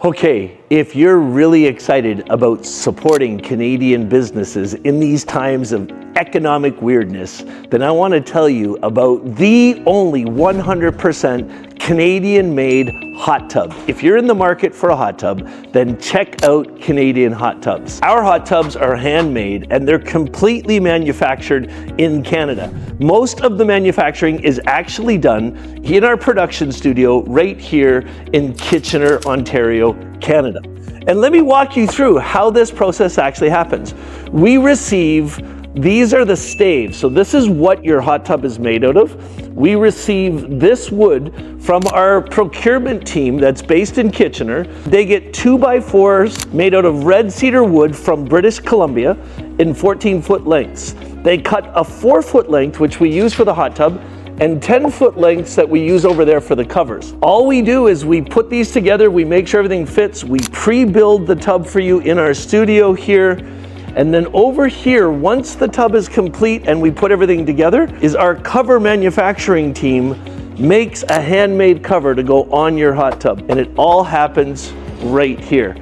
Okay, if you're really excited about supporting Canadian businesses in these times of economic weirdness, then I want to tell you about the only 100% Canadian-made hot tub. If you're in the market for a hot tub, then check out Canadian hot tubs. Our hot tubs are handmade and they're completely manufactured in Canada. Most of the manufacturing is actually done in our production studio right here in Kitchener, Ontario, Canada. And let me walk you through how this process actually happens. We receive, these are the staves. So this is what your hot tub is made out of. We receive this wood from our procurement team that's based in Kitchener. They get 2x4s made out of red cedar wood from British Columbia in 14-foot lengths. They cut a 4-foot length, which we use for the hot tub, and 10-foot lengths that we use over there for the covers. All we do is we put these together, we make sure everything fits, we pre-build the tub for you in our studio here, and then over here, once the tub is complete and we put everything together, is our cover manufacturing team makes a handmade cover to go on your hot tub, and it all happens right here.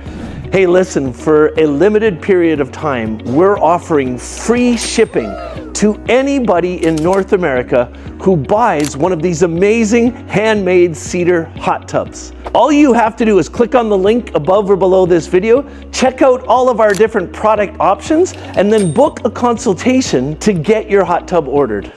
Hey, listen, for a limited period of time, we're offering free shipping to anybody in North America who buys one of these amazing handmade cedar hot tubs. All you have to do is click on the link above or below this video, check out all of our different product options, and then book a consultation to get your hot tub ordered.